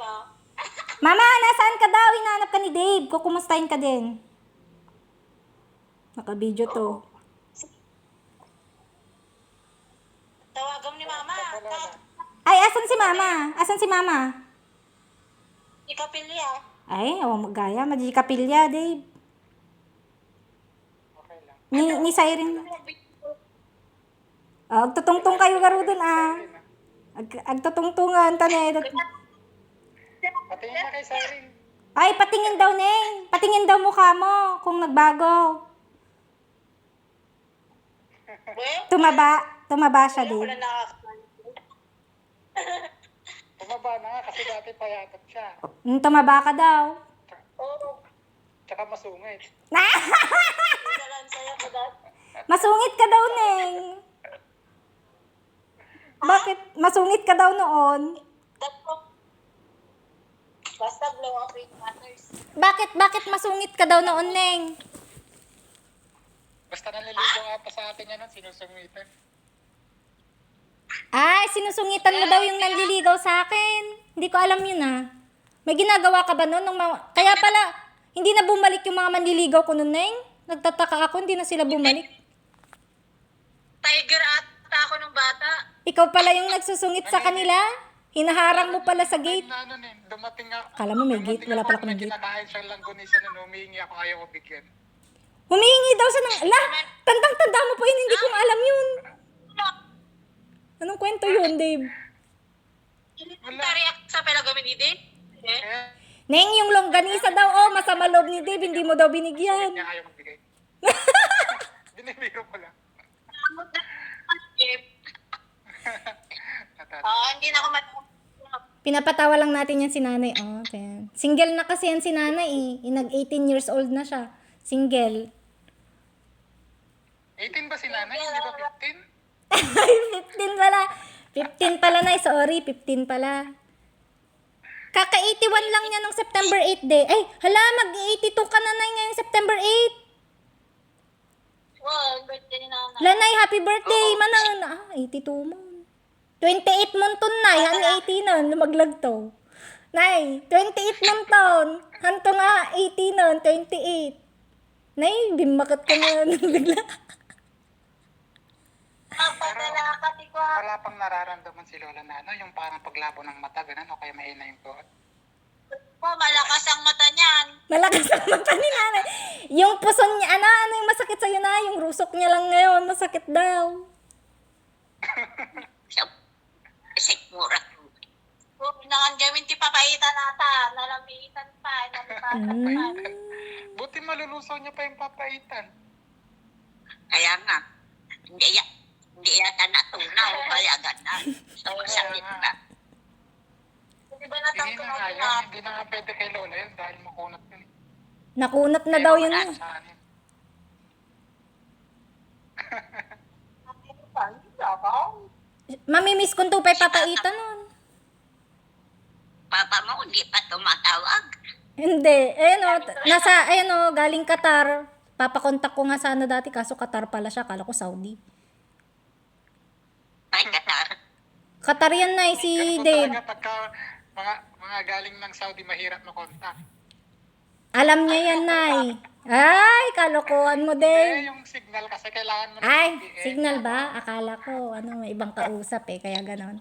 ba? Mama, nasaan ka daw? Hinahanap ka ni Dave. Kukumustahin ka din. Naka-video to. Tawagan ni Mama. Ay, asan si Mama? Asan si Mama? Ikapilya. Ay, magaya. Magikapilya, Dave. Okay lang. Ni Siren. Agtutungtong kayo garo dun, Agtutungtungan, tanay. Patingin na kay Siren. Ay, patingin daw, Neng. Patingin daw mukha mo kung nagbago. Tumaba siya, Wala Dave. Tumaba na nga kasi dati payatot siya. Tumaba ka daw. Oo. Tsaka masungit. Isalan sa'yo ko dati. Masungit ka daw, Neng. Bakit? Masungit ka daw noon. Basta blow up with matters. Bakit masungit ka daw noon, Neng? Basta naliligo nga pa sa atin yan, sinusungitan. Ay, sinusungitan mo daw yung nanliligaw sa akin. Hindi ko alam yun, May ginagawa ka ba noon? Kaya pala, hindi na bumalik yung mga manliligaw ko noon, Neng. Nagtataka ako, hindi na sila bumalik. Tiger ata ako nung bata. Ikaw pala yung nagsusungit sa kanila. Hinaharang mo pala sa gate. Dumating nga. Akala mo may gate, wala pala akong gate. Kinakain siyang langgunisa na humihingi ako, ayaw ko bigyan. Humihingi daw siya ng... Tandang-tanda mo po yun, hindi ko alam yun. Anong kwento yun, Dave? Tariak sa palagamit ni Dave? Neng, yung longganisa daw, masama loob ni Dave, hindi mo daw binigyan. Niya ayaw magbigay. Binibiro ko lang. Hindi na ako Pinapatawa lang natin yan si nanay. Okay. Single na kasi yan si nanay, Nag-18 years old na siya. Single. 18 ba si nanay? Hindi ba 15? Ay, 15 pala. 15 pala, Nay. Sorry, 15 pala. Kaka-81 lang niya nung September 8 day. Ay, hala, mag-82 ka na, Nay, ngayong September 8. Wow, birthday ni Nana. Lanay, happy birthday, manan. 82 mo. 28 mon ton, Nay. Han 80 nun, lumaglag to. Nay, 28 mon ton. Hanto nga, 80 nun, 28. Nay, bimakot ka na bigla. Wala pang nararamdaman si Lola na yung parang paglabo ng mata, ganun, o kaya mahina yung buhat. Malakas ang mata niyan. Malakas ang mata ni nanay. Yung puson niya, ano yung masakit sa'yo na? Yung rusok niya lang ngayon, masakit daw. Sikmura. Pinangan gawin ti papaitan nata. Nalamitan pa. Nalipatan pa. Buti malulusaw niya pa yung papaitan. Kaya nga. Hindi yata natunaw. Kaya ganda. So, sakit na. Diba Hindi na nga yan. Hindi na nga pwede kay Lola yun dahil makunat yun. Nakunat na daw yun. Mamimiss kong tupay papaitan nun. Papa mo, hindi pa tumatawag. Hindi. Galing Qatar. Papakontak ko nga sana dati, kaso Qatar pala siya. Kala ko Saudi. Ay, Qatar. Qatar yan, Nay, si Ganun po Dave. talaga pagka mga galing ng Saudi, mahirap makontak. Alam niya yan, Nay. Ay, kalokohan mo, Dave. Yung signal kasi kailangan mo ng Ay, VPN. signal ba? Akala ko, may ibang kausap kaya ganon.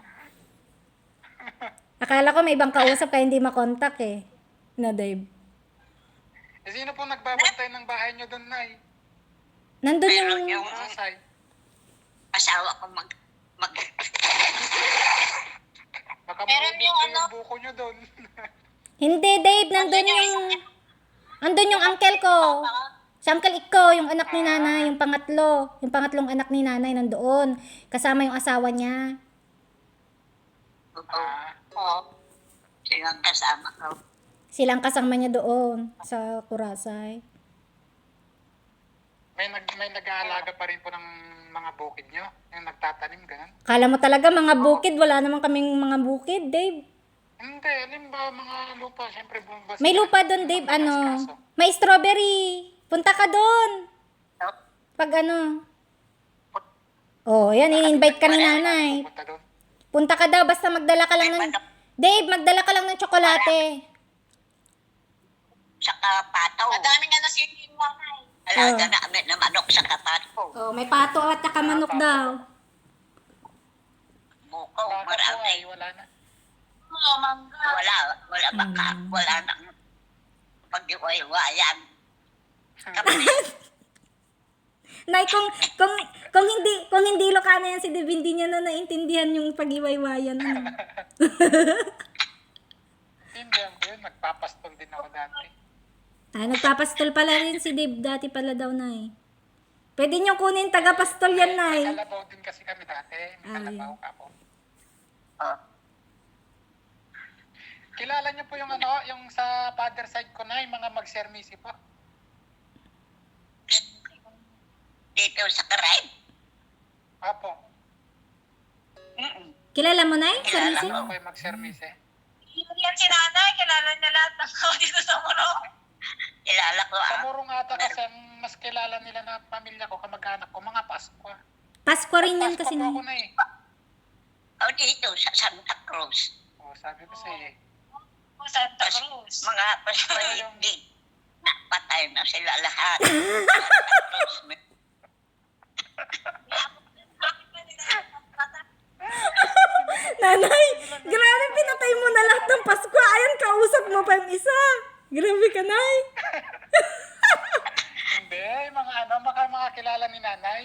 Akala ko may ibang kausap kaya hindi makontak Na, Dave. Sino po nagbabantay ng bahay niyo doon, Nay? Nandun Meron yung... yung Asay. asawa ko mag Baka Meron maubos yung po ano- yung buko niyo doon. Hindi, Dave. Andun yung uncle ko. Si Uncle Iko, yung anak ni nanay, yung pangatlo. Yung pangatlong anak ni nanay nandoon. Kasama yung asawa niya. Oo. Silang kasama ko. Silang kasama niya doon sa Kurasay. May nag-aalaga pa rin po ng mga bukid niyo? Yung nagtatanim, ganun? Kala mo talaga mga bukid? Wala naman kaming mga bukid, Dave. Hindi, alin ba mga lupa? Siyempre, bumabas. May lupa doon, Dave. May strawberry. Punta ka doon. Pag yan, i-invite ka ni nanay. Punta doon. Punta ka daw, basta magdala ka lang ng... Dave, magdala ka lang ng tsokolate. Sa kapato. Madaming ano si nanay. Alaga namin na manok sa kapato. Oh, may pato at saka manok daw. Buko, Baka po marami. ay wala na. Oo, mangga. Wala baka, wala nang pag-iwayan. Nay, kung hindi Ilocano yan si Dave, hindi niya na naintindihan yung pag-iwaywayan. Ano. Tindihan ko yun, nagpapastol din ako dati. Ay, nagpapastol pala rin si Dave. Dati pala daw, Nay. Pwede niyo kunin tagapastol yan, Nay. May kalabaw din kasi kami dati. May kalabaw ako. Oh, Kilala niyo po yung ano, yung sa father side ko na, yung mga magsermisi po. dito sa Karaib. Apo, Kilala mo, Nay? Kilala Service? ko. ako yung magsermisi. Yan si nanay, kilala niya lahat ng tao dito sa Muro. Kilala ko Sa Murong ata kasi ang mas kilala nila na pamilya ko, kamag-anak ko, mga Pasko. Pasko rin yan Pasko kasi, po ako Nay. na eh. O dito sa Santa Cruz. O, sabi ko siya eh. Santa Cruz. Mga Paskoy, di. Napatay na sila lahat. Santa Cruz. Nanay, grabe, pinatay mo na lahat ng Pasko. Ayan, kausap mo pa yung isa. Grabe ka, Nay. Hindi, mga ano, mga kilala ni nanay.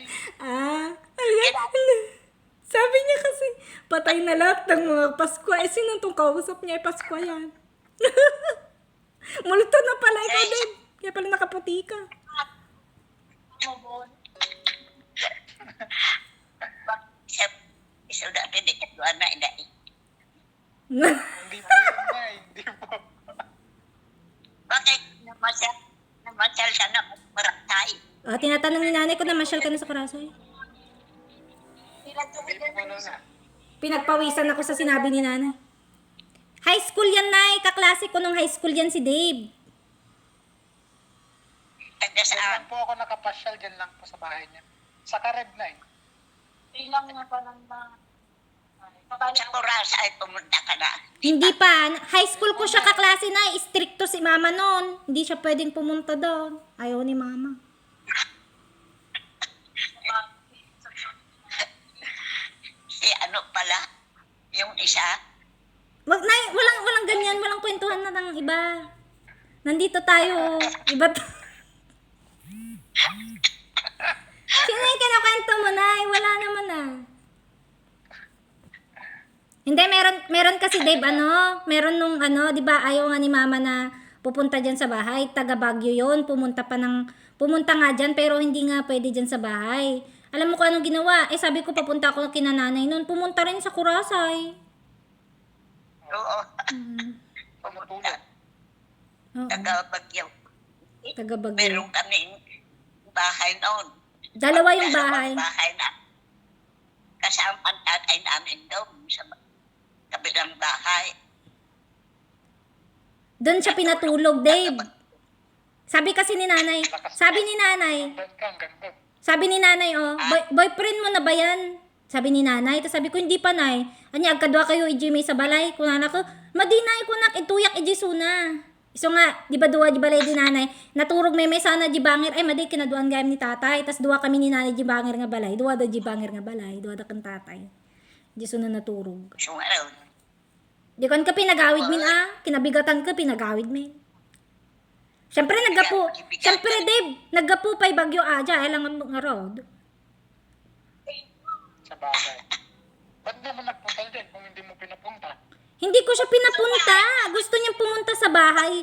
Sabi niya kasi, patay na lahat ng mga Pasko. Eh, sino itong kausap niya? Pasko yan. Multo na pala ikaw, Dave. Kaya pala nakaputi ka. Isa dati di kadwa na inay. Hindi po yun na eh, hindi po. Bakit namasyal ka na maratay? Tinatanong ni nanay ko na masyal ka na sa Karasay. Hindi po na. Pinagpawisan ako sa sinabi ni nanay. High school yan, Nay. Kaklase ko nung high school yan si Dave. Taga Diyan saan? lang po ako nakapasyal, dyan lang po sa bahay niya. Sa Kareb na eh. Ilang nga pa lang na. Sa Kurasa ay pumunta ka na. Hindi pa. High school ko siya kaklase, Nay. Stricto si mama noon. Hindi siya pwedeng pumunta doon. Ayaw ni mama. Si ano pala? Yung isa? Wag, Nay, walang ganyan. Walang kwentuhan na ng iba. Nandito tayo. Iba Sino yung kinukwento mo, Nay? Wala naman ah. Hindi, meron kasi Dave, meron nung di ba, ayaw nga ni mama na pupunta dyan sa bahay. Taga Baguio yun. Pumunta nga dyan, pero hindi nga pwede dyan sa bahay. Alam mo kung anong ginawa? Sabi ko, papunta ako kina nanay noon. Pumunta rin sa Kurasay. Oo. Pumunta. Tumutulog. Oo, Taga Bagyo. taga Baguio. Meron kaming bahay noon. Dalawa yung bahay. Bahay na. Kasama ang tatay namin doon sa kabilang bahay. Doon siya pinatulog, Dave. Sabi kasi ni nanay, sabi ni nanay, boyfriend mo na ba yan? Sabi ni nanay, tapos sabi ko, hindi pa, Nay. Anya, agkadwa kayo, iji may sa balay. Kunana ko, madinay ko nak, ituyak iji suna. So nga, di ba duwa di balay di nanay, naturog may sana di bangir, ay madi kinaduan gayam ni tatay, tas duwa kami ni nanay di bangir nga balay, duwa da di bangir nga balay, duwa da kan tatay. Di suna naturog. So ngayon, Di kan ka pinagawid min kinabigatan ka pinagawid min. Siyempre naggapo, siyempre Dave, naggapo pa'y bagyo aja, ay lang nga road. Sa bagay. Ba't naman nagpunta din kung hindi mo pinapunta? Hindi ko siya pinapunta. Gusto niyang pumunta sa bahay.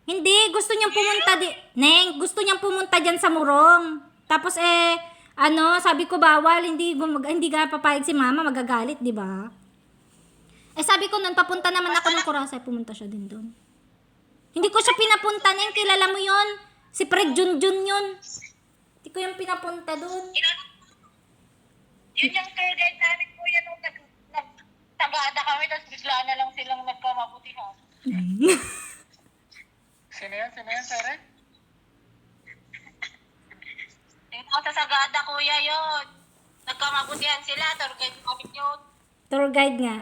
Hindi, gusto niyang pumunta Neng, gusto niyang pumunta diyan sa Murong. Tapos sabi ko bawal, hindi ka papayag si mama, magagalit, di ba? Sabi ko nun, papunta naman ako ng Kurasay, pumunta siya din doon. Hindi ko siya pinapunta, Neng, kilala mo yon? Si Fred Junjun yun. Hindi ko yung pinapunta doon. Yun yung tour guide namin po yan nung nagtagada kami, tapos bigla na lang silang nagkamabutihan. Sino yan, Sere? Yung sa Sagada, kuya yun. Nagkamabutihan sila, tour guide namin yun. Tour guide nga.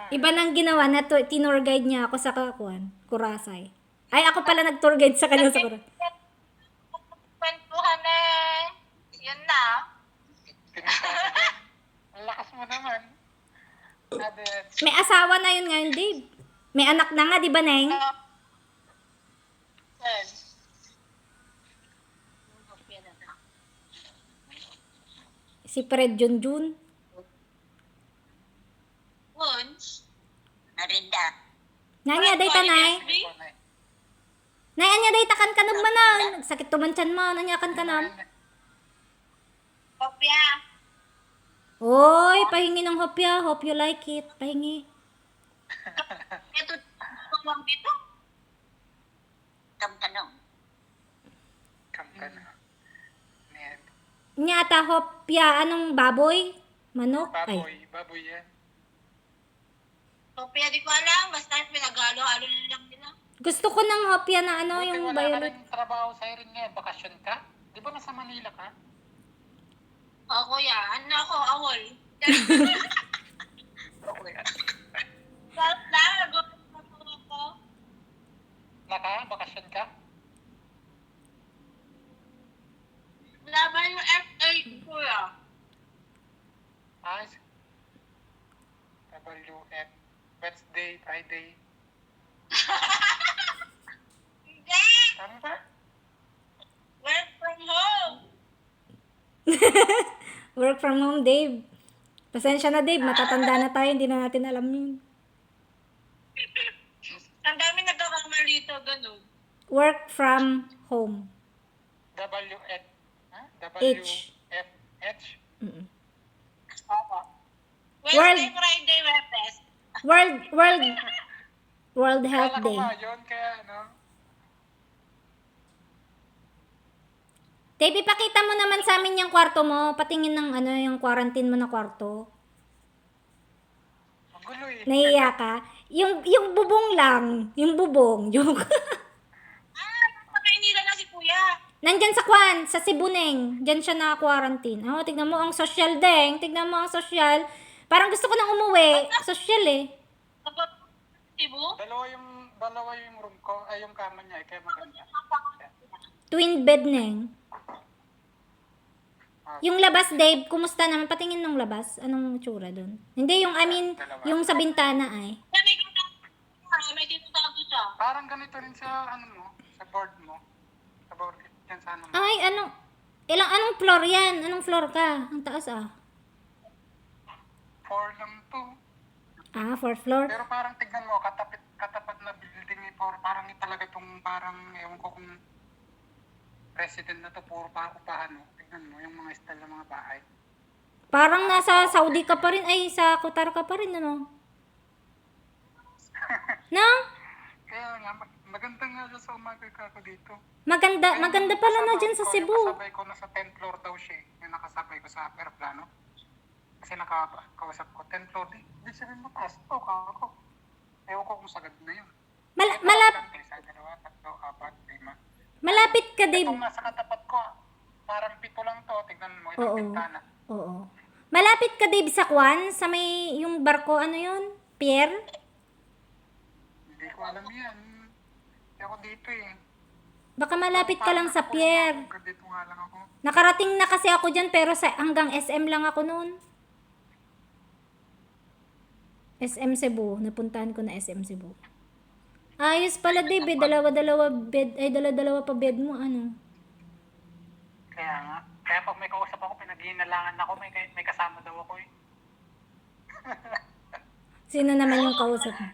Iba nang ginawa na tinur guide niya ako sa kakuan, Kurasay. Ay, ako pala nag-tour guide sa kanya sa Kurasay. Kwentuhan eh. Yun na. Pinunta ko dyan. Ang lakas mo naman. Sabi, May asawa na yun ngayon, Dave. May anak na nga, di ba, Neng? Sir. Si Fred Junjun. Once. Narinda. Nanya, day ta, Nay. Nay, anya, day takan kanam manan. Sakit tumanchan mo, nanya kan kanam. Kopya. Oy, pahingi ng hopya. Hope you like it. Pahingi. Ito. Tumang dito. Kamtanong. Kamta na. Ayan. Nya ata hopya, anong baboy? Manok? Ay. Baboy yan. Kopya di ko alam. Basta pinagalo-halo na lang nila. Gusto ko ng hopya na ano, Buti yung wala ka violet. rin trabaho sa rin ngayon. Bakasyon ka? Di ba nasa Manila ka? O kuya, ano ako, awol. Tapos na, nag-uusap ako. Bakasyon ka? Laban yung FA, kuya. Ayos. WF. Wednesday, Friday. Hindi! Tama ba? Work from home. Work from home, Dave. Pasensya na, Dave. Matatanda na tayo. Hindi na natin alam yun. Ang dami nagkakamali ito, ganun. Work from home. WF. Ha? H. WFH. Mm-mm. Opo. World- Wednesday, Friday, Webes. World Health Kala ko Day. nga yun, kaya ano. Dave, ipakita mo naman sa amin yung kwarto mo. Patingin ng ano, yung quarantine mo na kwarto. Magulo eh. Nahiya ka? Yung bubong lang. Yung bubong. Yung... Sa Maynila na si kuya. Nandyan sa Kwan, sa Sibuneng. Diyan siya na-quarantine. Oh, tignan mo ang social, Deng. Tignan mo ang social. Parang gusto ko nang umuwi. Social eh. Kapag Cebu. Dalawa yung room ko, ay yung kama niya, kaya maganda. Twin bed, Neng. Yung labas, Dave, kumusta naman? Patingin ng labas. Anong tsura doon? Hindi, yung, I mean, yung sa bintana ay. May dito tago siya. Parang ganito rin sa ano mo, sa board mo. Sa board, yan sa ano mo. Ay, anong floor yan? Anong floor ka? Ang taas ah. 4 lang to. Ah, fourth floor. Pero parang tignan mo, katapat na building ni parang talaga itong parang, ewan ko kung resident na to, puro pa upahan mo. Tignan mo, yung mga style ng mga bahay. Parang nasa Saudi ka pa rin. Ay, sa Qatar ka pa rin, ano? No? Kaya nga, maganda nga sa umaga ka ako dito. Maganda pala na dyan sa Cebu. Nakasabay ko, nasa 10th floor daw siya. Yung nakasabay ko sa aeroplano. Kasi nakakausap ko, 10th floor din. Hindi sabihin mo, taas to, kako. Ewan ko kung sagad na yun. Isa, dalawa, tatlo, apat, lima. Malapit ka, Dave. Itong nasa katapat ko, parang 7 lang to. Tignan mo, itong Oo. bintana. Oo. Malapit ka, Dave, sa Kwan? Sa may, yung barko, ano yun? Pier? Hindi ko alam yan. Hindi ako dito eh. Baka malapit ka lang sa pier. Dito nga lang ako. Nakarating na kasi ako dyan, pero hanggang SM lang ako noon. SM Cebu. Napuntahan ko na SM Cebu. Ayos pala, Dave. Dalawa-dalawa bed. Ay, dalawa-dalawa pa bed mo. Ano? Kaya nga. Kaya pag may kausap ako, pinaghihinalangan ako, may kasama daw ako eh. Sino naman yung kausap mo?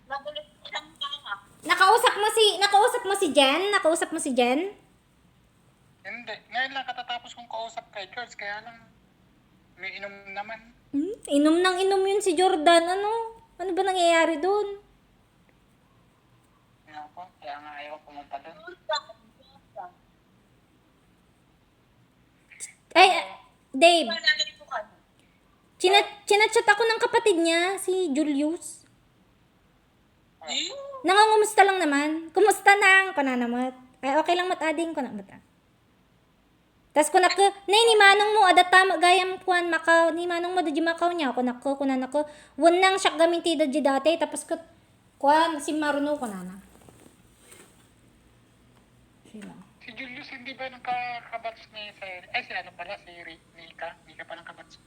Nagulit siyang kama. Nakausap mo si Jen? Nakausap mo si Jen? Hindi. Ngayon lang katatapos kong kausap kay George, kaya lang may inom naman. Inom nang inom yun si Jordan. Ano? Ano ba nangyayari doon? Kaya nga ayaw pumunta doon. Ay, Dave. Chinachat ako ng kapatid niya, si Julius. Nangungumusta lang naman. Kumusta nang pananamat? Ay, okay lang matading ko na mata. Tas kunak nay ni manong mo adat tama gayam kuan makaw ni manong mo dadji makaw niya kunan ako won nang siya gaminti dadji dati tapos ko kuan si maruno ko na. Sila. Si Julius hindi ba nang kabats ni Sir? Ay, si ano pala, si Nika. Nika pa nang kabats.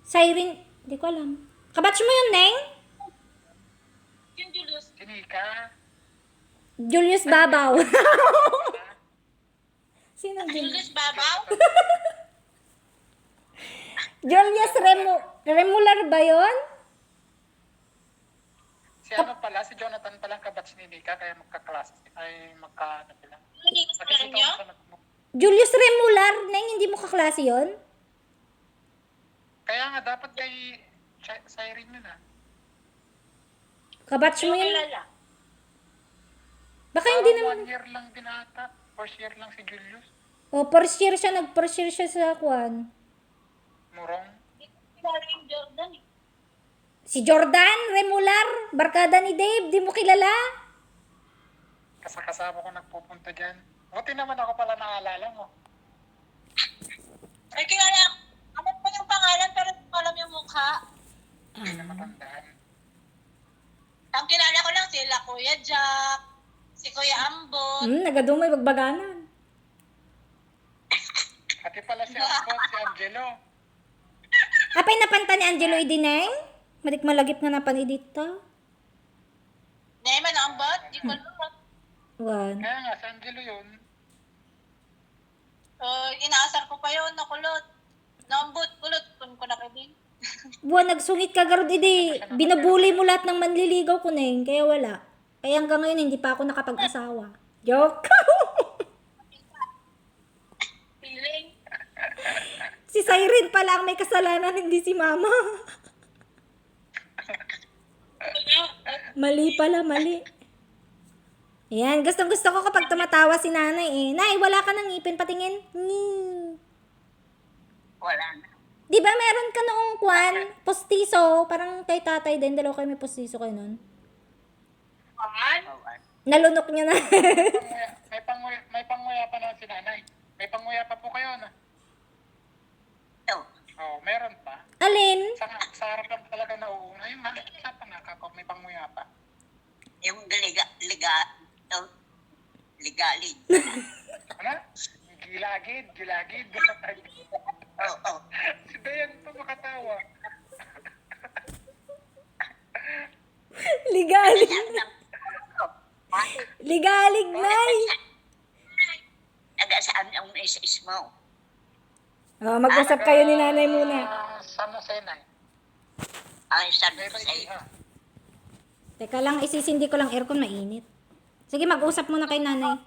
Siren, di ko alam. Kabatch mo yun, Neng? Yung Julius. Si Nika. Julius Babaw. Sino Julius? Julius Babaw? Julius Remular ba yun? Si ano pala, si Jonathan palang kabats ni Nika, kaya magkaklase. Ay, ano pala. Hindi ko sa niyo? Julius Remular, Neng, hindi mo kaklase yun? Kaya nga, dapat kay Siren yun ah. Kabatch mo Yung yun? kilala. Baka hindi Parang naman. 1 year lang din ata. First year lang si Julius. O, nag-first year siya sa kuan. Murong. Hindi ko kilala yung Jordan eh. Si Jordan Remular, barkada ni Dave, di mo kilala? Kasama ko nagpupunta dyan. Buti naman ako pala naalala mo. Ay, kilala. Ano pa yung pangalan pero hindi ko alam yung mukha. Hindi na matandaan. Ang kilala ko lang sila Kuya Jack, si Kuya Ambot. Nagadumay bagbaganan. Pati pala si Ambot, si Angelo. Apay napanta ni Angelo Idineng? Madik malagip nga napan dito. Neman ang Ambot, di ko alam. Wan. Kaya nga, si Angelo yun. Inaasar ko pa yun, nakulot. Naambot, kulot, kun ko na kabing. Buwan, nagsungit ka garod idi. Binabuli mo lahat ng manliligaw ko, Neng. Kaya wala. Kaya hanggang ngayon, hindi pa ako nakapag-asawa. Joke. Feeling. Si Siren pala ang may kasalanan, hindi si Mama. Mali pala, mali. Yan, gustong gusto ko kapag tumatawa si nanay eh. Nay, wala ka ng ngipin, patingin. Wala na. Di ba meron ka noong kwan, postiso, parang kay tatay din, dalawa kayo may postiso kayo nun. Pangan? Wala. Nalunok niya na. May panguya pa naman si nanay. May panguya pa po kayo, no? Ito, Oo, meron pa. Alin? Sa harap lang talaga nauuna. Yung nakikita pa nakakop, may panguya pa. yung ligalig. Ano? Gilagid. Oo. Si Dayan pa makatawa. Ligalig. Yan lang. Ligalig, Nay. Taga saan ang isis mo? Oh, mag-usap kayo ni nanay muna. San Jose, Nay. Ay, San Nueva Jose. Ecija. Teka lang, isisindi ko lang aircon, mainit. Sige, mag-usap muna kay nanay.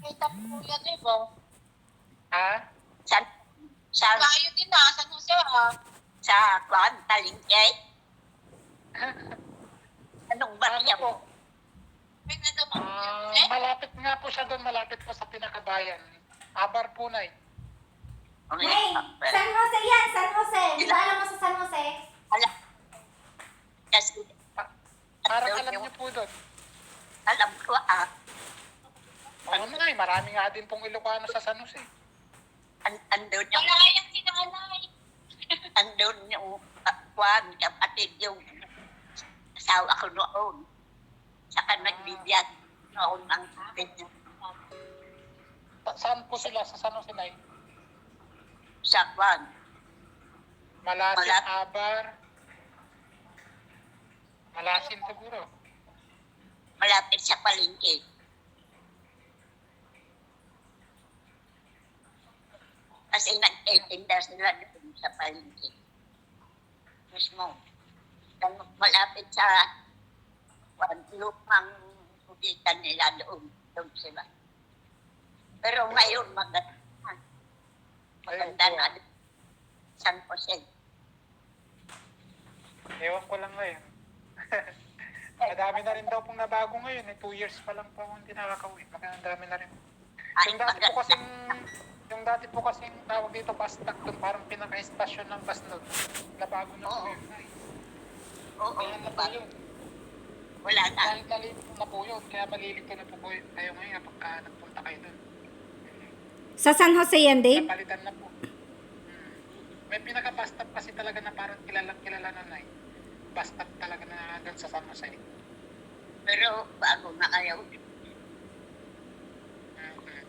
Kita po yan eh, ba? Ha? San Kayo din na, San Jose ah. sa Kwan, Talingkay. Anong Ano barya po? mo? May nasa po yan eh. Malapit nga po siya doon. Malapit po sa pinakabayan. Abar po, Nay. San Jose yan, San Jose. Di ba alam mo sa San Jose? Alam. Kasi, Parang alam niyo po doon. alam ko Oo nga, marami nga din pong Ilocano sa San Jose. andun yung, Wala yung sinanay. andun yung Kwan, kapatid yung asawa ko noon. Saka nagbibiyag noon ang kapatid niya. Saan po sila sa San Jose, Nay? Sa Kwan. Malasin, Malat- Abar. Malasin siguro. Malapit sa palengke. Kasi nag-etinda sila doon sa palengke. Mismo. Malapit sa lupang ubitan nila doon. Doon sila. Pero ngayon maganda na. Maganda Ayun po. na. San Jose. Ewan ko lang ngayon. Madami na rin daw pong nabago ngayon. 2 years pa lang po akong hindi nakakauwi. Ang dami na rin. Ay, Yung dati po maganda. kasing tawag dito bus stop doon, parang pinaka-estasyon ng bus doon. Nabago na po Oo. yun. Ay, Oo, kaya na po yun. wala na. Dahil nalito na po yun. Kaya malilito na po kayo ngayon kapag nagpunta kayo doon. Sa San Jose yan, Dave? Napalitan na po. May pinaka-bus stop kasi talaga na parang kilala na na eh. Bus stop talaga na doon sa San Jose. Pero bago na kayo.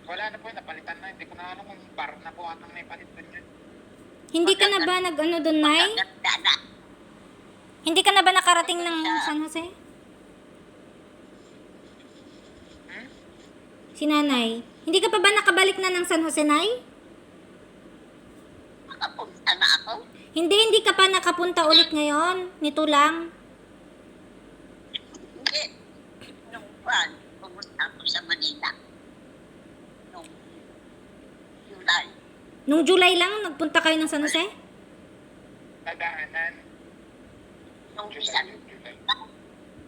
Wala na po yun, napalitan na. Hindi ko na alam kung bar na po atang may palit doon yun. Hindi ka na ba nag-ano doon, Nay? Maganda na. Hindi ka na ba nakarating ng San Jose? Hmm? Si Nanay. Hindi ka pa ba nakabalik na ng San Jose, Nay? Makapunta na ako. Hindi ka pa nakapunta ulit ngayon. Nito lang. Hindi. Nung pan, pumunta ako sa Manila. Nung July. Nung July lang, nagpunta kayo ng San Jose? Nadaanan. Nung isang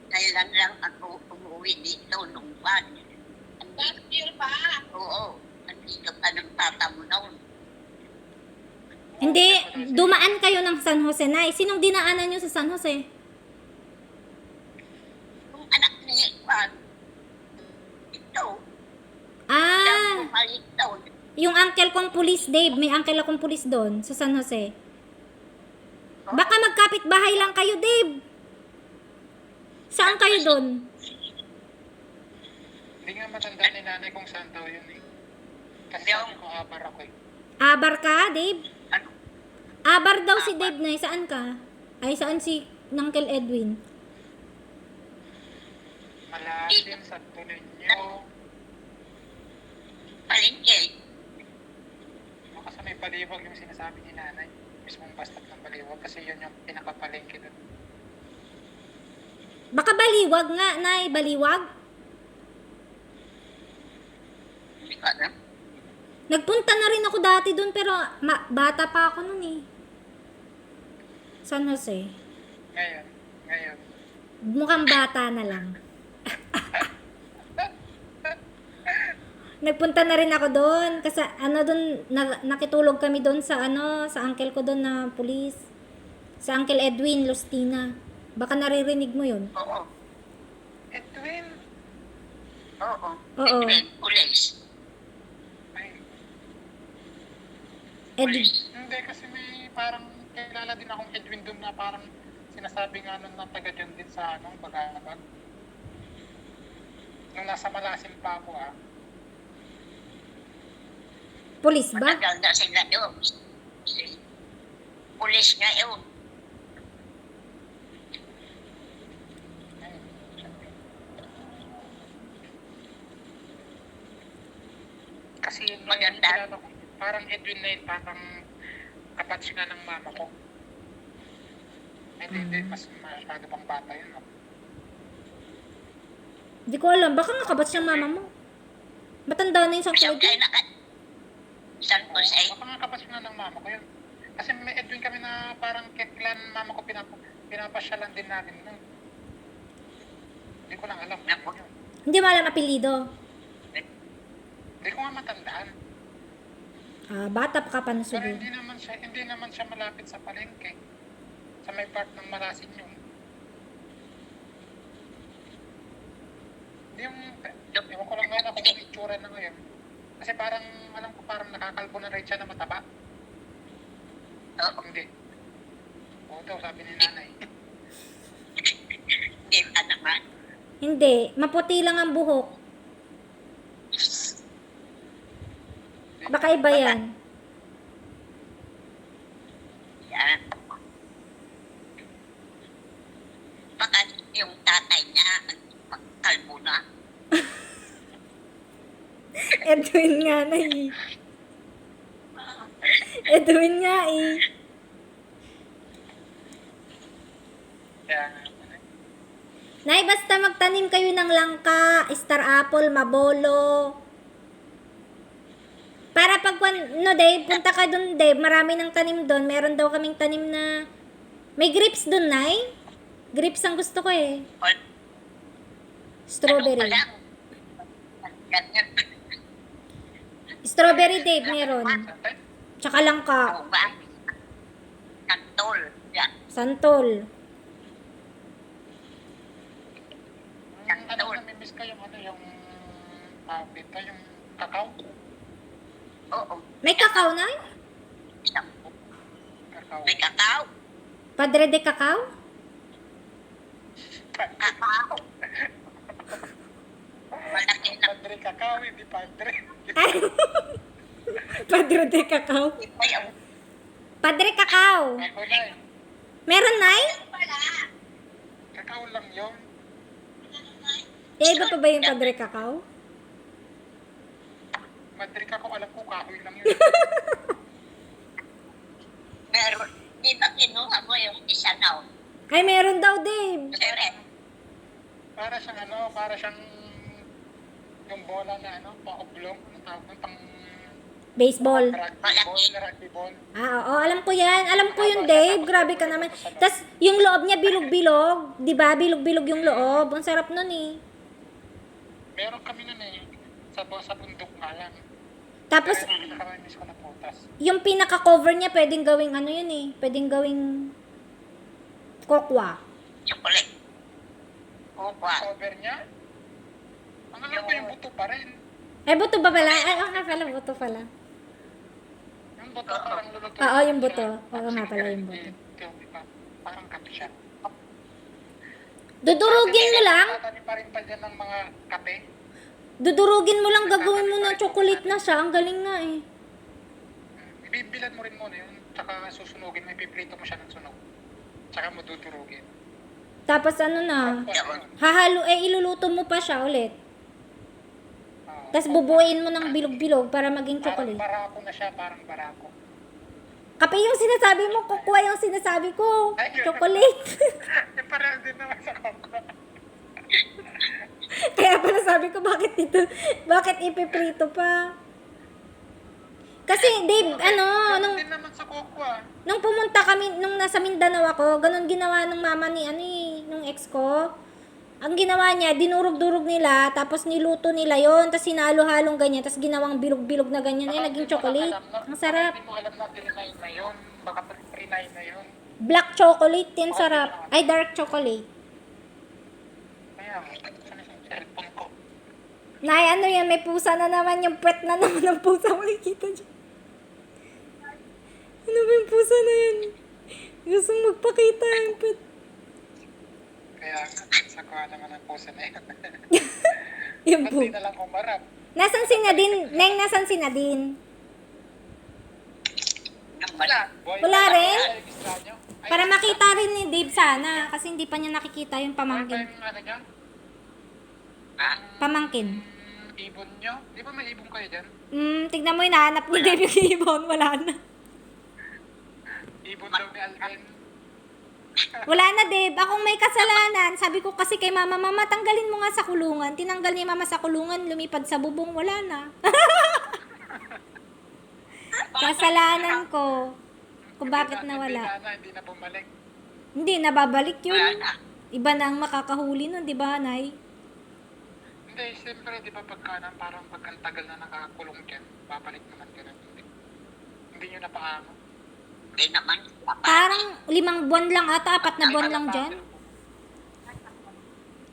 kailan lang ako umuwi dito nung pan. Last year pa. Oo. Andito pa ng tata mo noon. Hindi, dumaan kayo ng San Jose, Nay. Sinong dinaanan nyo sa San Jose? Yung anak ni Juan, ito, Ah, siyang bumalik doon. yung uncle kong pulis, Dave. May uncle akong pulis doon sa San Jose. Baka magkapit-bahay lang kayo, Dave. Saan kayo doon? Hindi nga matanda ni nanay kung saan daw yun eh. Kasi sabi ko abar ako eh. Abar ka, Dave? Ano? Abar daw si Dave, Nay. Saan ka? Ay, saan si Uncle Edwin? Malalim sa Tulinyo. Palengke. Baka sa may Baliwag yung sinasabi ni nanay. Mismong bastap ng Baliwag kasi yun yung pinakapalengke doon. Baka baliwag nga, Nay. Baliwag? Hindi ko alam. Nagpunta na rin ako dati doon pero bata pa ako noon eh. San Jose. Ngayon. Mukhang bata na lang. Nagpunta na rin ako doon kasi ano doon nakitulog kami doon sa sa uncle ko doon na pulis. Sa Uncle Edwin Lustina. Baka naririnig mo 'yun. Oo. Edwin! Oo. Oo. Police. Ay, hindi kasi may parang kilala din akong Edwin doon na parang sinasabi nga nun na taga dyan din sa Bagabag. Nung nasa Malasim pa ako Pulis ba? Matagal na sila doon. Police nga yun. Kasi nung Maganda. kilala ko, parang Edwin na yun, parang kapatid nga ng mama ko. Hindi, mas masyado pang bata yun. Hindi ko alam. Baka nga kabat siyang mama mo. Matanda na yung isang Siyang Edwin. kaya na San Jose. Baka nga kapatid nga ng mama ko yun. Kasi may Edwin kami na parang kailan mama ko pinapasyalan din natin nun. Hindi ko lang alam. Naku. Yun. Hindi mo alam apelido. Hindi ko nga matandaan. Bata pa ka pa na Pero siguro. hindi naman siya malapit sa palengke. Sa may part ng Malasin yun. Hindi yung, ewan ko lang ngayon ako kung itsura na ngayon. Kasi parang, alam ko parang nakakalbo na rin siya na mataba. Oo. Hindi. Oo daw, sabi ni nanay. Hindi ka naman. Hindi. Maputi lang ang buhok. Baka iba yan. Yan. Baka yung tatay niya, kalbo na. Edwin nga na eh. Edwin nga eh. Kaya, Nay, basta magtanim kayo ng langka, star apple, mabolo. Para pag, no, Dave, punta ka dun, Dave. Marami ng tanim dun. Meron daw kaming tanim na, may grapes dun, Nay. Grapes ang gusto ko eh. Strawberry. Ano pa lang? Ganyan. Strawberry, Dave, meron. Tsaka langka. Oo ba? Kantol. Yan. Santol. namimiss ko yung yung kakao. Oo. May kakao, Nay? Isang Kakao. may kakao. Padre de kakao? Kakao. Malaki na. Padre kakao, hindi padre. Padre de kakao. Ay, ang Padre kakao. Ako na Meron, Nay? Kakao lang yun. Eh, iba pa ba yung padre kakao? Padre kakao, alam ko kahoy lang yun. meron. Di ba kinuha mo yung isa na? Ay, meron daw, Dave. Sere. Para siyang yung bola na pa-oblong, ano tawag nun, pang Baseball. rugby ball. Ah, oo, alam ko yan. Alam ko yun, Dave. Grabe ka naman. Tapos, yung loob niya bilog-bilog. Di ba? Bilog-bilog yung loob. Ang sarap nun eh. Meron kami nun eh, sa bundok nga lang. Tapos, Pero nakakamiss ko na putas. yung pinaka-cover niya, pwedeng gawing ano yun eh. Pwedeng gawing kokwa. Chocolate. Kuha. Cover niya, ang alam ko yung buto pa rin. Eh, buto ba pala? Ay, oo nga pala, buto pala. Yung buto parang luluto. Oo, yung buto. Oo nga pala, yung buto. Diba? Parang kape siya. Dudurugin mo lang. Tatanim pa rin pa dyan ng mga kape. Dudurugin mo lang, gagawin mo ng chocolate na siya. Ang galing nga eh. Ibibilad mo rin muna yun, tsaka susunugin mo, ipiprito mo siya ng sunog. Tsaka mo dudurugin. Tapos ano na, iluluto mo pa siya ulit. Tapos bubuuin mo ng bilog-bilog para maging Parang chocolate. barako na siya, parang barako. Kape yung sinasabi mo, kukuha yung sinasabi ko. Chocolate. Yung pareho din naman sa kokwa. Kaya pala sabi ko, bakit ipiprito pa? Kasi, Dave, Ganun din naman sa kokwa. nung pumunta kami, nung nasa Mindanao ako, ganun ginawa ng mama ni, nung ex ko. Ang ginawa niya, dinurog-durog nila, tapos niluto nila yon, tapos sinalo-halong ganyan, tapos ginawang bilog-bilog na ganyan, ay naging chocolate. Ang sarap. Hindi mo alam na trinay na yun. Baka trinay na yun. Black chocolate din sarap. Ay, dark chocolate. Kaya, saan yung cellphone ko? Nay, ano yan, may pusa na naman, yung pet na naman ng pusa, makikita dyan. Ano ba yung pusa na yan? Gustong magpakita yung pet. Kaya, sakuha naman ang pusa na yun. Yung Ba't po. di na lang umarap? Nasaan si Nadine? Neng, nasaan si Nadine? Wala. Boy, Wala rin? Ay, gusto nyo? Ay, Para makita rin ni Dave sana, kasi hindi pa niya nakikita yung ano ba pamangkin. yung ano nyo? Pamangkin. Ibon nyo? Di ba may ibon kayo dyan? Tignan mo, hinahanap ni Dave yung ibon. Wala na. Ibon daw ni Alvin. Wala na, Dave. Akong may kasalanan. Sabi ko kasi kay mama, tanggalin mo nga sa kulungan. Tinanggal ni mama sa kulungan, lumipad sa bubong. Wala na. Kasalanan ko. Kung bakit nawala. Hindi na bumalik. Hindi, nababalik Wala yun. na. Iba na ang makakahuli nun, di ba, Nay? Hindi, siyempre, di ba parang pagkantagal na nakakulong dyan, babalik naman ka na. Hindi nyo napaamo. Hindi naman. Parang 5 buwan lang ata, 4 na buwan lang dyan.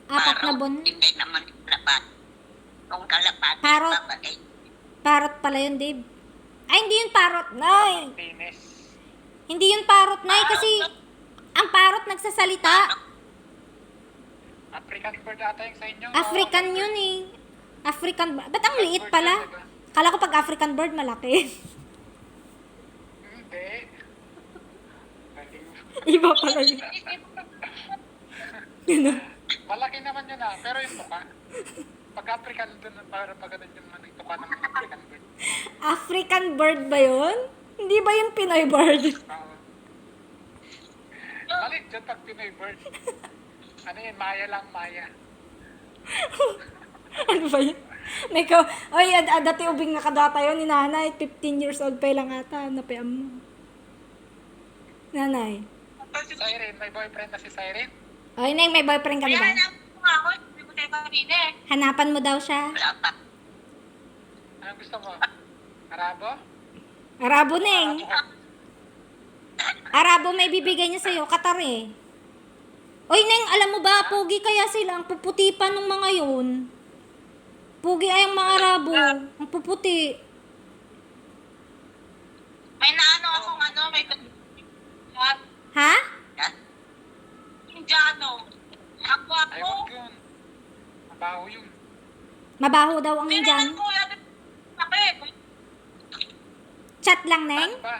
4 na buwan. Hindi naman lapat. Kung kalapat, Parot. babalik. Parot pala yun, Dave. Ay, hindi yun parot, Nay. Penis. Hindi yun parot, Nay, kasi ang parot nagsasalita. African bird ata yung sa inyo. African yun eh. African bird. Ba't ang liit pala? Kala ko pag African bird, malaki. Hindi. Baliw. Iba pala yun. Malaki naman yun pero yung tuka. Pag African dun, para pag ganun yung tuka ng African bird. African bird ba yun? Hindi ba yun Pinoy bird? Malit dyan pag Pinoy bird. Ano yun, Maya lang, Maya. Ano ba yun? Oy, dati ubing nakadata yun ni nanay. 15 years old pa lang ata. Napiam mo. Nanay. Siren, may boyfriend na si Siren. Oy, Neng, may boyfriend ka na ba? Kaya alam ko nga ako, hindi ko tayo kanina eh. Hanapan mo daw siya. Wala pa. Anong gusto mo? Arabo? Arabo, Neng. Arabo may bibigay niya sa'yo. Qatar eh. Oy, Neng, alam mo ba, pugi kaya sila. Ang puputi pa ng mga yun. Pugi ay ang mga Arabo. Ang puputi. may at Ha? Ha? Indiano. Ang Ay, gwapo. huwag yun. Mabaho yun. Mabaho daw ang Tinanan Indian. ko yan. Bakit? Chat lang, Neng? Ano ba?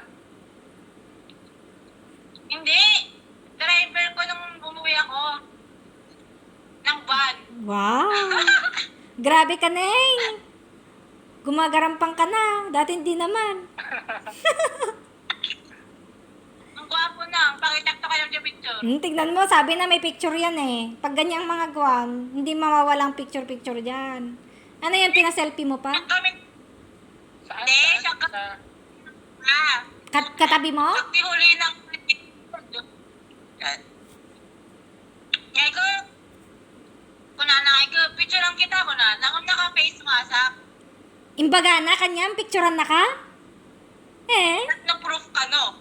Hindi. Driver ko nung bumuwi ako. Ng van. Wow! Grabe ka, Neng! Gumagarampang ka na. Dati hindi naman. Ang gwapo na. Pakita ko kayo yung picture. Tignan mo, sabi na may picture yan eh. Pag ganyang mga guwan, hindi mawawalang picture-picture dyan. Ano yan, pinaselfie mo pa? Ang kami. Saan? Hindi, Saan? sa Sa... ah. Katabi mo? Pagtihuli ng Ngayon ko, kunanay ko, picture lang kita ko na, naka-face mask, Imbaga na, kanyang picturean na ka? Eh? na-proof ka, no?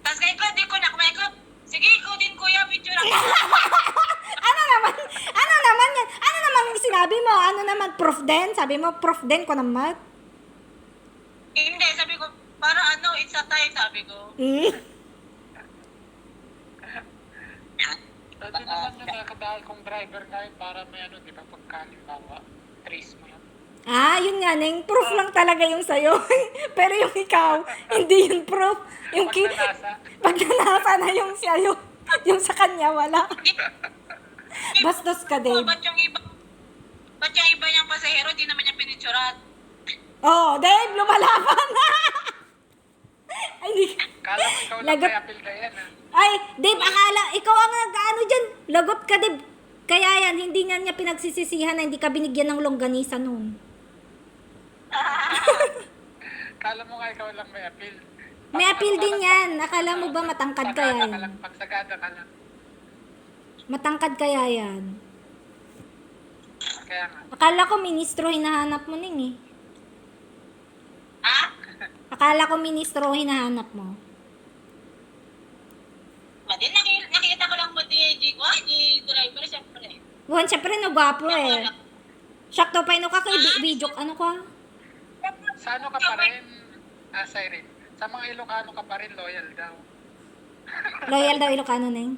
Tapos ngayon ko, di ko na, kumain ko, sige, ikaw din kuya, picture lang kita. Ano naman? Ano naman yan? Ano naman yung sinabi mo? Ano naman? Proof din? Sabi mo, proof din ko naman. Hindi, sabi ko, para ano, it's a time, sabi ko. Pwede naman yung nakadahil kong driver ngayon para may ano, di ba, pagkalimbawa, trace mo yan. Ah, yun nga, Neng. Proof lang talaga yung sa'yo. Pero yung ikaw, hindi yun proof. Yung Pag nanasa, pag nanasa na yung sa'yo, yung sa kanya, wala. Bastos ka, Oh, Dave. ba't yung iba niyang pasahero, di naman niya pinicturan? Oh, Dave, lumalaban na. Ay, di. kala mo ikaw lang Lagot. may appeal ka yan, ha? Ay, Dave, akala, ikaw ang nag-ano dyan. Lagot ka, Dave. Kaya yan, hindi niya pinagsisisihan na hindi ka binigyan ng longganisa noon. Kala mo nga ikaw lang may appeal. May appeal din yan. Akala mo ba matangkad kaya Pagsagada ka yan? lang, pagsagada ka lang. Matangkad kaya yan? Kaya nga. Akala ko ministro hinahanap mo, Ning eh. Ha? Akala ko ministro hinahanap mo. Madin, nakita ko lang po di driver, siyempre. Buwan, syempre, nagwapo eh. Sakto pa ino ka kay video, ano ka? Sa ano ka pa rin, Siren? Sa mga Ilocano ka pa rin, loyal daw. Loyal daw Ilocano, Neng.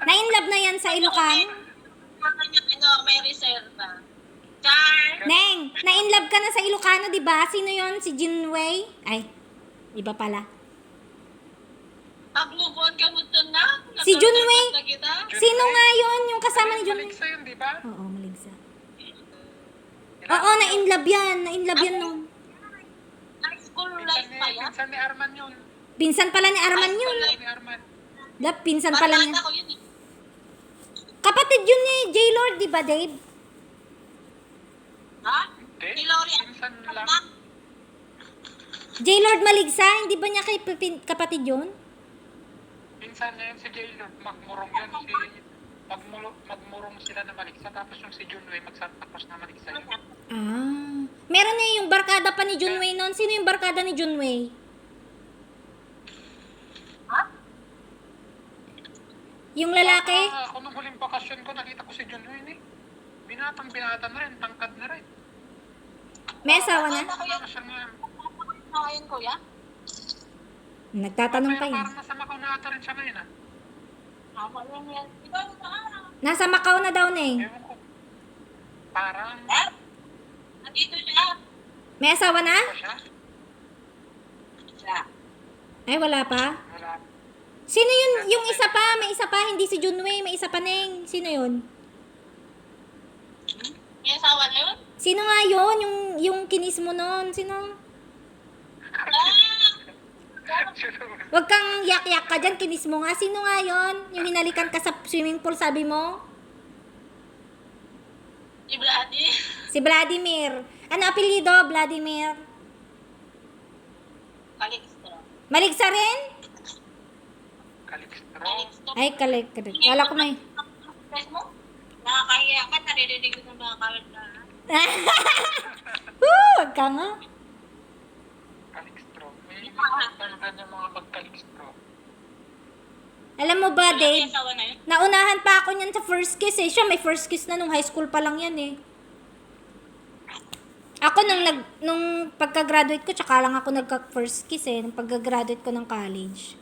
Na-inlove na yan sa Ilocano. May reserva. Char! Neng, na-inlove ka na sa Ilocano, di ba? Sino yon? Si Jinwei? Ay, iba pala. Pag-move on ka mo to na. Si Junwei. Na kita. Sino nga yon? Yung kasama ni Junwei? Maligsa yun, di ba? Oo, maligsa. Oo, na-inlove yan. Na-inlove yan noon. High school life pa yan. Pinsan ni Arman yun. Pinsan pala ni Arman yun. Pinsan ni Arman. Pinsan pala niya. Barkada ko yun eh. Kapatid yun ni J-Lord, di ba, Dave? Ha? Hindi. Si Lori Pinsan lang. J-Lord Maligsa, hindi ba niya kay kapatid yun? Pinsan niya yun si J-Lord. Magmurong yun. Magmurong sila na Maligsa. Tapos yung si Junwei magsatapos na Maligsa yun. Ah. Meron niya yung barkada pa ni Junwei noon. Sino yung barkada ni Junwei? Ha? Yung lalaki? Ako nung huling bakasyon ko, nakita ko si Junwei eh. Binata na rin. Tangkad na rin. May asawa na? Wala siya nga. Ngayon kuya? Nagtatanong pa Pero yan. parang nasa Macau na ata rin siya ngayon ah. Tama lang yan. Ikaw na. Nasa Macau na daw, Neng. Ewan ko. Parang... Nandito siya. May asawa na? Ano siya? Siya. Ay, wala pa. Wala. Sino yun? Yung isa pa? May isa pa. Hindi si Junwei. May isa pa, Neng. Sino yun? May asawa na yun? Sino nga yun? Yung kinis mo noon? Sino? Huwag kang yak-yak ka dyan. Kinis mo nga. Sino nga yun? Yung hinalikan ka sa swimming pool, sabi mo? Si Vladi. Si Vladimir. Ano apelyido? Vladimir. Calixto. Maligsa rin? Calixtro. Calixto. Ay, kalik. Kala ko may... Press mo? Nakakahiya ka. Naririnig ko ng mga kawit na. Huwag ka nga. Calixtro. May talaga niya mga mag-Calixtro. Alam mo ba, May Dave? asawa na yun? Naunahan pa ako niyan sa first kiss eh. Siya may first kiss na nung high school pa lang yan eh. Ako nung pagka-graduate ko, tsaka lang ako nagka-first kiss eh, nung pagka-graduate ko ng college.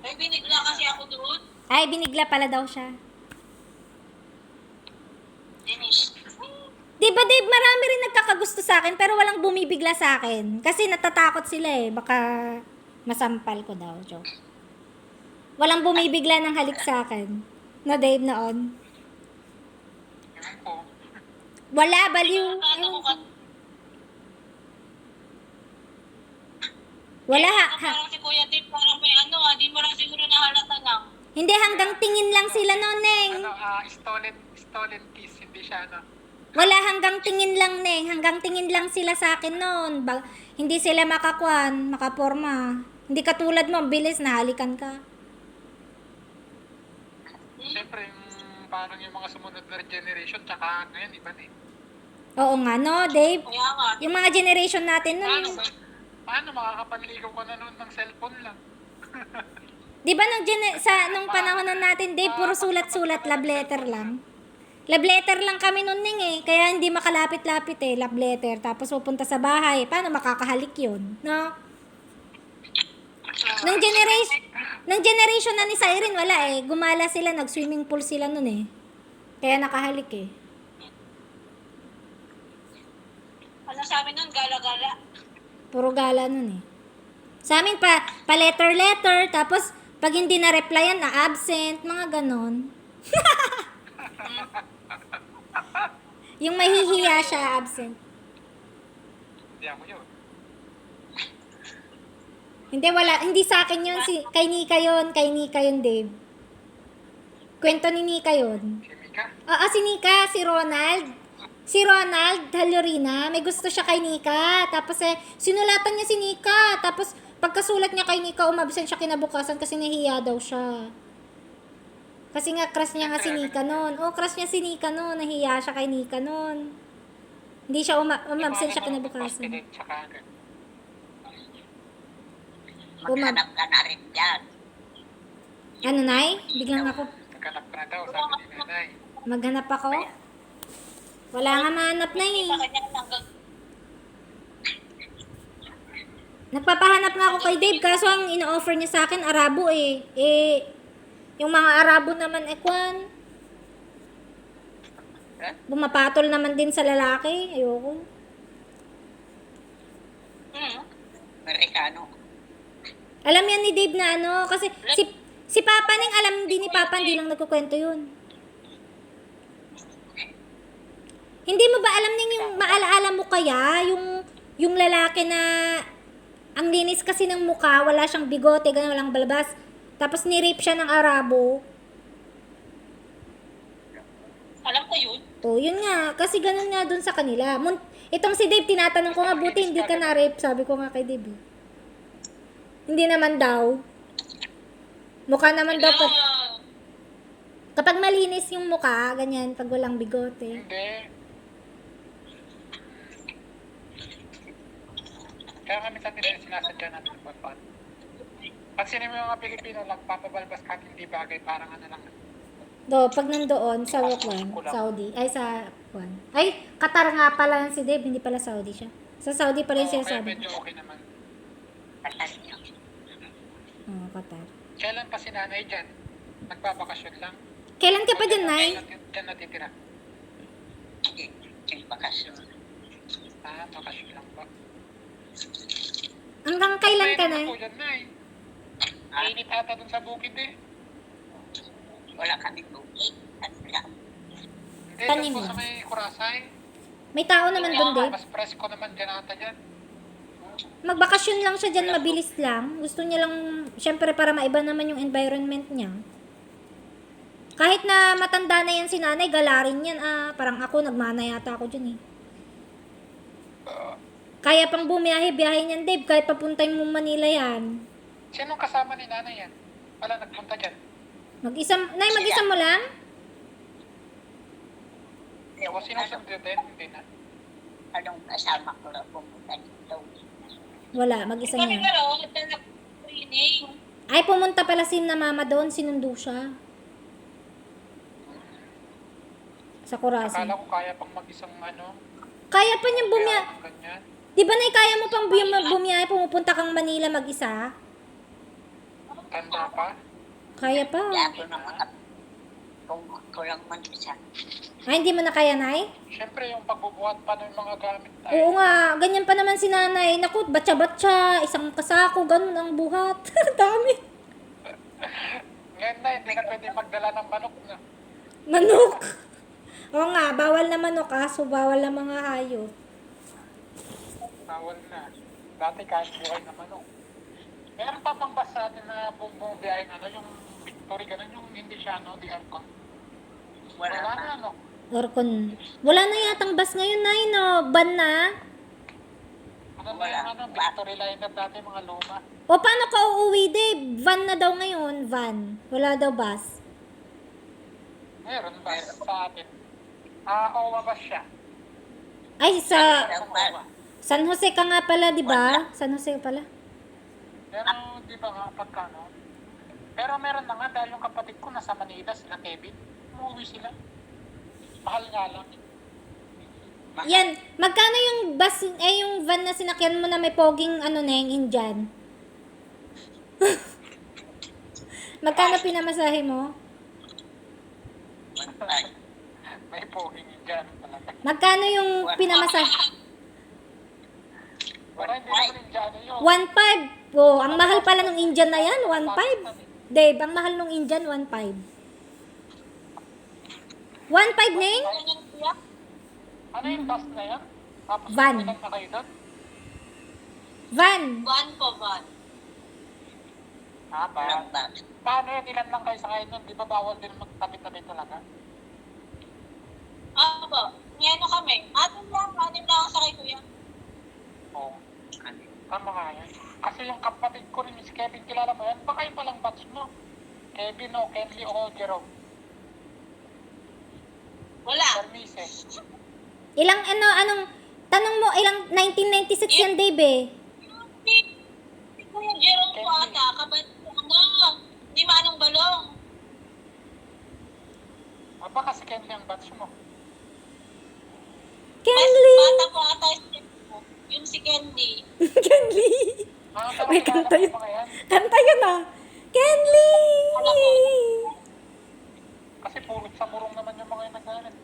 May binigla kasi ako doon. Ay, binigla pala daw siya. Denise. Di ba, Dave, marami rin nagkakagusto sa akin, pero walang bumibigla sa akin. Kasi natatakot sila eh, baka masampal ko daw, joke. Walang bumibigla ng halik sa akin. No, Dave, noon. Ewan ko. Wala, baliw. Ano ko ka? Wala, Parang si Kuya Tim, parang may di mo lang siguro nahalata na. Hindi, hanggang tingin lang sila noon, Neng. Stolen kiss, hindi siya Wala, hanggang tingin lang, Neng. Hanggang tingin lang sila sa akin noon. Hindi sila makaporma. Hindi katulad mo, bilis, nahalikan ka. Siyempre, parang yung mga sumunod na generation, tsaka ngayon, iba na eh. Oo nga, no, Dave? Kaya nga. Yung mga generation natin Paano noon. ba? Paano makakapanligaw ka na noon ng cellphone lang? Di ba nung panahon na natin, Dave, puro sulat-sulat, love letter lang. Love letter lang kami noon, Ning eh. Kaya hindi makalapit-lapit eh, love letter. Tapos pupunta sa bahay. Paano makakahalik yun? No? Nung generation na ni Siren, wala eh. Gumala sila, nag-swimming pool sila noon eh. Kaya nakahalik eh. Ano sa amin nun, gala-gala. Puro gala nun eh. Sa amin pa letter-letter, tapos pag hindi na-replyan, na-absent, mga ganon. Yung mahihiya siya, absent. Hindi ako yun. Hindi sa akin yun, kay Nika yun, Dave. Kwento ni Nika yun. Si Mika? Oo, si Nika, si Ronald Halorina, may gusto siya kay Nika. Tapos sinulatan niya si Nika. Tapos pagkasulat niya kay Nika, umabsent siya kinabukasan kasi nahiya daw siya. Kasi nga, crush niya nga si Nika noon. Crush niya si Nika noon. Nahiya siya kay Nika noon. Hindi siya umabsent siya kinabukasan. Maghanap ka na rin dyan. Ano, Nay? Biglang ako, Naghanap ka na daw, sabi ni nanay. maghanap ako? Wala nga mahanap na eh. Sa kanya hanggang Nagpapahanap nga ako kay Dave, kaso ang ino-offer niya sa akin, Arabo eh. Yung mga Arabo naman, kwan. Bumapatol naman din sa lalaki. Ayoko. Amerikano. Alam yan ni Dave na kasi si Papa Ning, alam din ni Papa, hindi lang nagkukwento yun. Hindi mo ba alam Ning, yung maalaala mo kaya, yung lalaki na ang linis kasi ng mukha, wala siyang bigote, ganun, walang balbas. Tapos ni-rape siya ng Arabo. alam ko yun. Yun nga. Kasi ganun nga dun sa kanila. Itong si Dave, tinatanong ko nga, buti hindi ka na-rape. Sabi ko nga kay Dave. Hindi naman daw. Mukha naman daw. Kapag malinis yung mukha, ganyan, pag walang bigote. Hindi. Kaya kami sa atin sinasadya natin ng pagpapaan. Pansinin mo yung mga Pilipino lang, papabalbas kahit hindi bagay, parang lang. Pag nandoon, sa Saudi. Ay, sa Kwan. Ay, Qatar nga pala yan si Dave, hindi pala Saudi siya. Sa Saudi pala yung Kaya sinasabi. medyo okay naman. Katas niya. Qatar. Kailan pa si nanay dyan? Nagbabakasyon lang. Kailan ka pa dyan, Nay? Dyan natitira. Hindi. Yung bakasyon. Bakasyon lang ba? Hanggang kailan ka na? Pwede na po dyan, Nay. Mainit ata dun sa bukid eh. Wala kami bukid. Ano lang. Hindi, Tanim dun po mo. sa may Kurasay. May tao naman doon, Dave. Mas presko naman dyan ata dyan. Magbakasyon lang siya dyan, mabilis lang. Gusto niya lang, syempre para maiba naman yung environment niya. Kahit na matanda na yan si nanay, galarin yan. Parang ako, nagmana yata ako dyan eh. Kaya pang bumiyahe-biyahe niyan, Dave, kahit papuntay mo Manila yan. Sinong kasama ni nanay yan? Wala nagpunta dyan. Mag-isa mo lang? O sinusunod din? Hindi na. Anong kasama ko lang pumunta dito. Wala, mag-isa Kami niya. pero, nag-training. Ay, pumunta pala si na mama doon, sinundo siya. Sa Kurasi. Akala ko kaya pang mag-isang Kaya pa niyang bumiyahe. Ganyan. Di ba nay, kaya mo pang bumiyahe, pumupunta kang Manila mag-isa? Tanda pa. Kaya pa. Kaya ako na kung ko lang man isa. Ay, hindi mo na kaya, nay? Siyempre, yung pagbubuhat pa ng mga gamit tayo. Oo nga, ganyan pa naman si nanay. Naku, batsa-batsa, isang kasako, ganun ang buhat. Dami. Ngayon na, hindi ka pwede magdala ng manok na. Manok. Oo nga, bawal na manok, aso, bawal na mga hayop. Bawal na. Dati kahit buhay na manok. Meron pa pang bus sa atin na bumubiyay ano, yung Victory, ganun yung hindi siya, no, di aircon. Wala Wala na. na, no? Orkon. Wala na yatang bus ngayon, nay, no? Ban na. Ano na Wala. yung ano, Victory liner dati, mga luma. O, paano ka uuwi, Dave? Van na daw ngayon, van. Wala daw bus. Meron bus sa atin. OWA bus siya. Ay, sa Ang bal. San Jose ka nga pala, di ba? San Jose pala. Pero di ba nga pagkano? Pero meron na nga dahil yung kapatid ko nasa Manila, sila Kevin. Umuwi sila. Mahal nga lang. Yan, magkano yung bus, yung van na sinakyan mo na may poging, ano na yung Indian? Magkano pinamasahe mo? May poging dyan talaga. Magkano yung pinamasahe? Wala, hindi naman dyan yun. 1.5. Oh, ang mahal pala ng Indian na yan, 1.5. Dave, ang mahal ng Indian, 1.5. 1.5 na yun? Ano yung bus na yan? Tapos Van. ilan na kayo doon? Van. Van po, van. Ah, Walang ba? bus. Paano yan? Ilan lang kayo sakay nun? Di ba bawal din magtabi-tabi talaga? Opo. Ngayon kami. Anim lang ang sakay kuya. Oo. Tama nga yan. Kasi yung kapatid ko rin, si Kevin, kilala mo yan? Baka yung palang batch mo. Kevin o Kenley o Jerome. Wala. Permise. Ilang anong, tanong mo, ilang 1996 yan, Dave eh. Si Kuya Jerome po ata. Kabat ni Manong Balong. Ah, baka si Kenley ang batch mo. Kenley! Bata po ata yung si Candy. Kenley! Ah, pero May kilala kanta ko yun. mga yan. Kanta yun ah! Kenley! Kasi purot sa murong naman yung mga yung nagkaroon.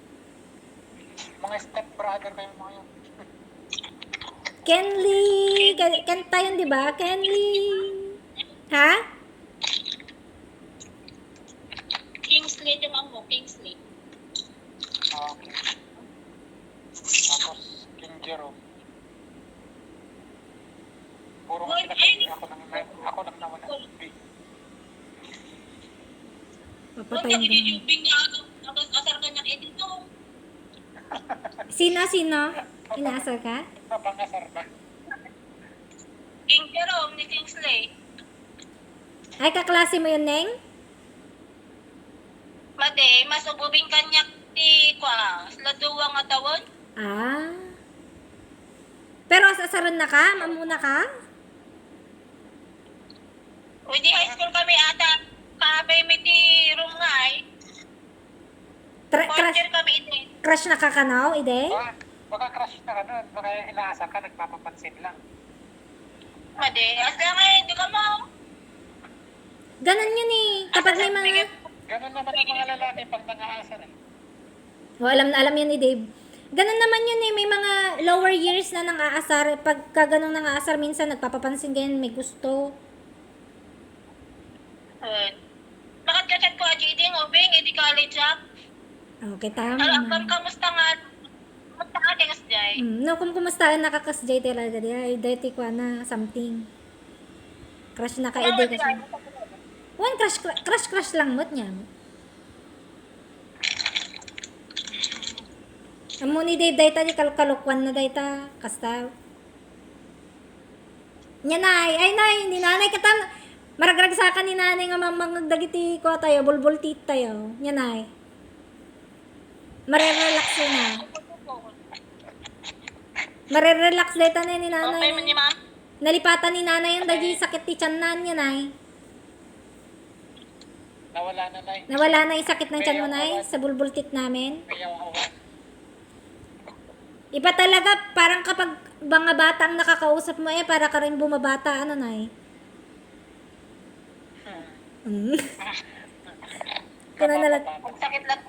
Mga step brother kayo mga yun. Kenley! Kanta yun, di ba? Kenley! Ha? Kingsley yung amo. Kingsley. Ah, okay. Tapos King Jerome. Puro nga sila Kenley. Ako nang nawala. Papatay Huwag mo. niya ididubing niya ang asar ka niyang edito. Sino? Inaasar ka? Napangasar ba? King Jerome ni Kingsley. Ay, kaklase mo yun, Neng? Made, masububing kanyak ti kwa. Sladuwa nga tawon. Ah. Pero asasaron na ka? Mamuna ka? Pwede high school kami ata. Kaabay may ti room nga ay. Crush, Quarter kami din. crush na ka kanaw, ide? Baka crush na ka nun. Baka inaasar ka, nagpapapansin lang. Made, asa nga hindi ka mo. Ganon yun eh. Kapag may mga... Ganun naman yung mga lalaki pag nangaasar eh. Oh, alam na alam yan ni Dave. Ganon naman yun eh. May mga lower years na nang aasar. Pagka ganong nang aasar, minsan nagpapapansin ganyan, may gusto. Bakit ka chat ko ajiding obing edi college up? Okay, tama Alam na. kamusta nga? Kamusta ka tingas jay? No, kung kumusta ang nakakasjay talaga di ay dati ko na something. Crush na ka ide kasi. One crush lang mo't niya. Amo ni Dave dayta di kalkalukwan na dayta kasta. Nya nay, ay nay, ni nanay katam maragrag sa kan ni nanay nga mamangagdagiti ko tayo, bulbul tit tayo. Nya nay. Marerelax na. Marerelax dayta na ni nanay. Okay man ni ma'am? Nalipatan ni nanay ang dagi sakit ti tiyan na niya nay. Nawala na na eh. Nawala na yung sakit ng tiyan mo nay sa bulbul tit namin. May awan. Iba talaga, parang kapag mga batang nakakausap mo para ka rin bumabata, ano, Nay? Mm. Kaya na lang, Ang sakit lang